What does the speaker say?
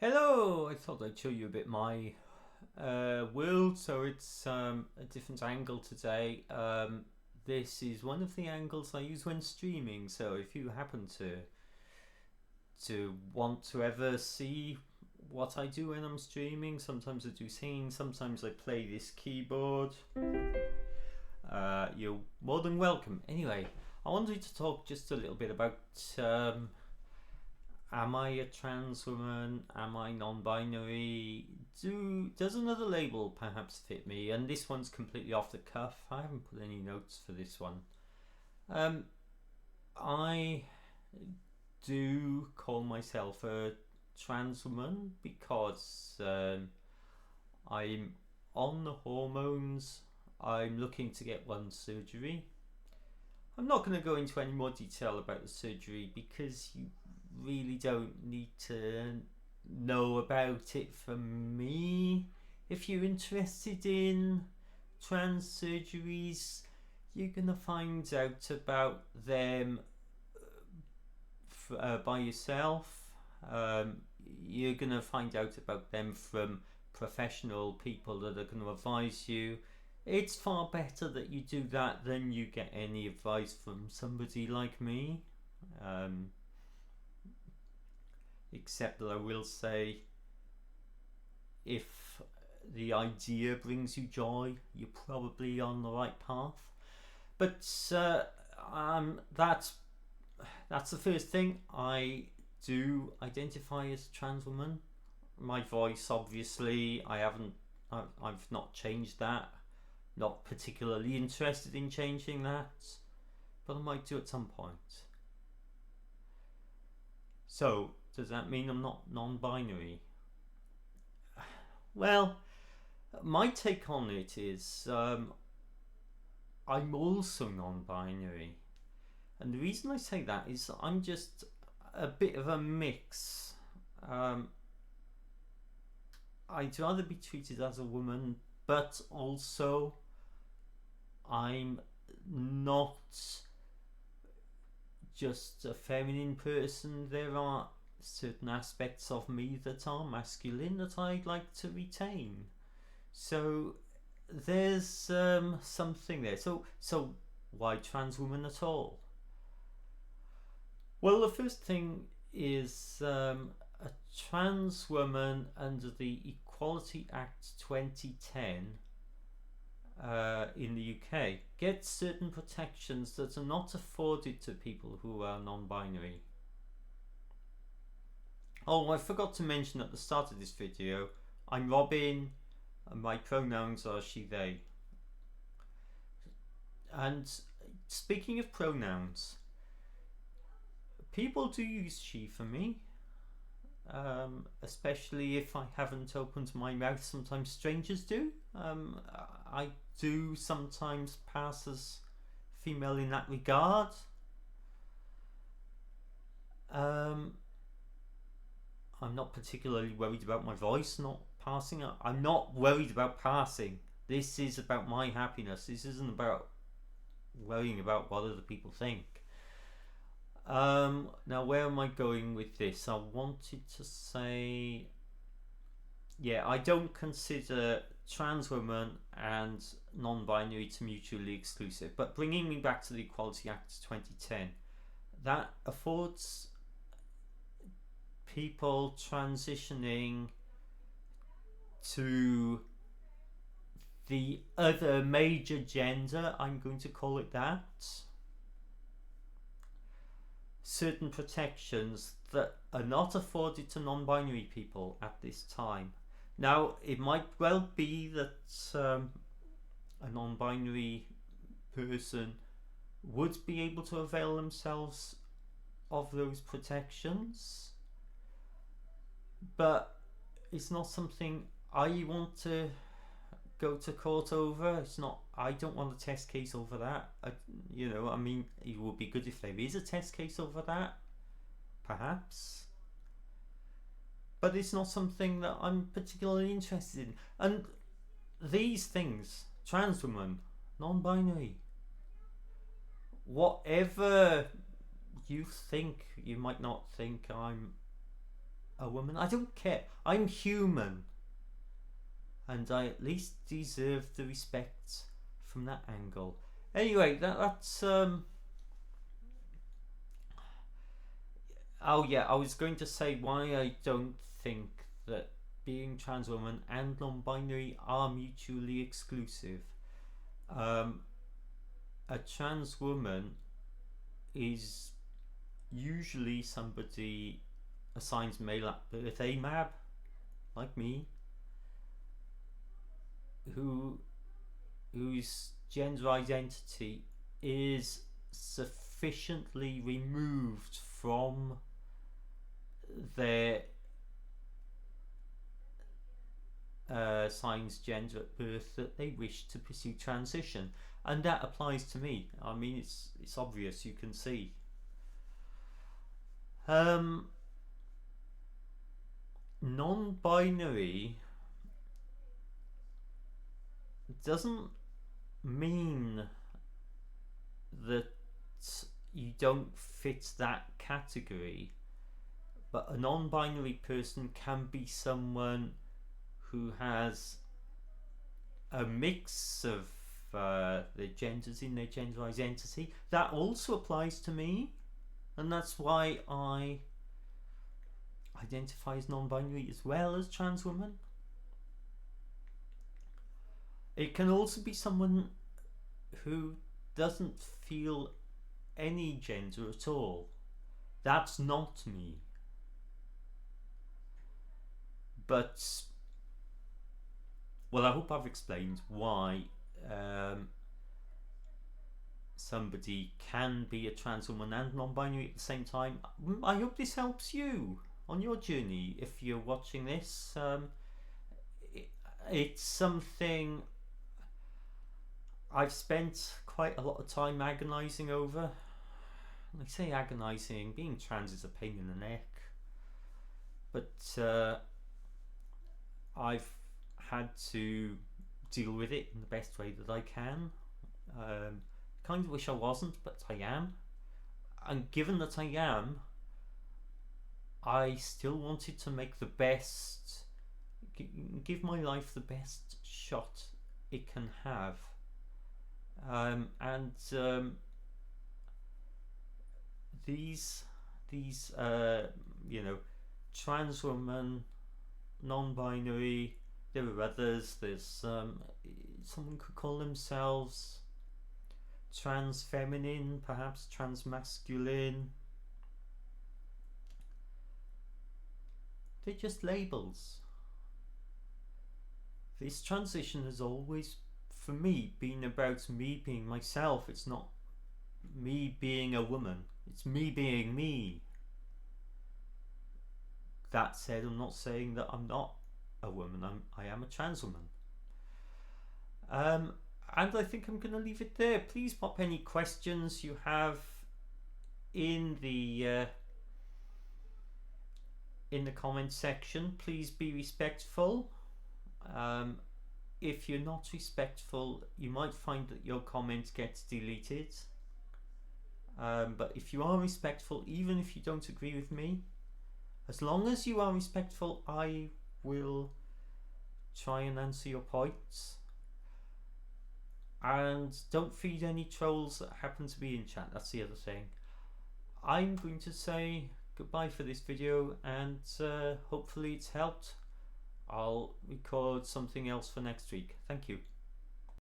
Hello! I thought I'd show you a bit my world, so it's a different angle today. This is one of the angles I use when streaming, so if you happen to want to ever see what I do when I'm streaming, sometimes I do singing, sometimes I play this keyboard. You're more than welcome. Anyway, I wanted to talk just a little bit about am I a trans woman? Am I non-binary? Does another label perhaps fit me? And this one's completely off the cuff. I haven't put any notes for this one. I do call myself a trans woman because I'm on the hormones. I'm looking to get one surgery. I'm not going to go into any more detail about the surgery because you really don't need to know about it from me. If you're interested in trans surgeries, you're gonna find out about them by yourself. You're gonna find out about them from professional people that are going to advise you. It's far better that you do that than you get any advice from somebody like me. Except that I will say, if the idea brings you joy, you're probably on the right path. But that's the first thing. I do identify as a trans woman. My voice, obviously, I've not changed that. Not particularly interested in changing that, but I might do at some point. So, does that mean I'm not non-binary? Well, my take on it is I'm also non-binary, and the reason I say that is I'm just a bit of a mix. I'd rather be treated as a woman, but also I'm not just a feminine person. There are certain aspects of me that are masculine that I'd like to retain. So there's something there. So why trans woman at all? Well, the first thing is a trans woman under the Equality Act 2010 in the UK gets certain protections that are not afforded to people who are non-binary. Oh, I forgot to mention at the start of this video, I'm Robin and my pronouns are she, they. And speaking of pronouns, people do use she for me, especially if I haven't opened my mouth. Sometimes strangers do. I do sometimes pass as female in that regard. I'm not particularly worried about my voice not passing. I'm not worried about passing. This is about my happiness. This isn't about worrying about what other people think. Now, where am I going with this? I wanted to say, yeah, I don't consider trans women and non-binary to mutually exclusive. But bringing me back to the Equality Act 2010, that affords people transitioning to the other major gender, I'm going to call it that, certain protections that are not afforded to non-binary people at this time. Now, it might well be that a non-binary person would be able to avail themselves of those protections, but it's not something I want to go to court over. It's not. I don't want a test case over that. I mean, it would be good if there is a test case over that, perhaps. But it's not something that I'm particularly interested in. And these things, trans woman, non-binary, whatever you think, you might not think I'm a woman. I don't care. I'm human, and I at least deserve the respect from that angle. Anyway, that's Oh yeah, I was going to say why I don't think that being trans woman and non-binary are mutually exclusive. Um, a trans woman is usually somebody assigned male at birth, AMAB, like me, who whose gender identity is sufficiently removed from their assigned gender at birth that they wish to pursue transition, and that applies to me. I mean, it's obvious, you can see. Non-binary doesn't mean that you don't fit that category, but a non-binary person can be someone who has a mix of their genders in their gender identity. That also applies to me, and that's why I identify as non-binary as well as trans woman. It can also be someone who doesn't feel any gender at all. That's not me. But, well, I hope I've explained why somebody can be a trans woman and non-binary at the same time. I hope this helps you on your journey. If you're watching this, it's something I've spent quite a lot of time agonising over. I say agonising, being trans is a pain in the neck, but I've had to deal with it in the best way that I can. Kind of wish I wasn't, but I am. And given that I am, I still wanted to make the best, give my life the best shot it can have. These trans woman, non-binary, there are others. There's someone could call themselves trans feminine, perhaps trans masculine. They're just labels. This transition has always, for me, been about me being myself. It's not me being a woman, it's me being me. That said, I'm not saying that I'm not a woman. I am a trans woman. And I think I'm going to leave it there. Please pop any questions you have in the comment section. Please be respectful. If you're not respectful, you might find that your comment gets deleted. But if you are respectful, even if you don't agree with me, as long as you are respectful, I will try and answer your points. And don't feed any trolls that happen to be in chat. That's the other thing. I'm going to say goodbye for this video, and hopefully it's helped. I'll record something else for next week. Thank you.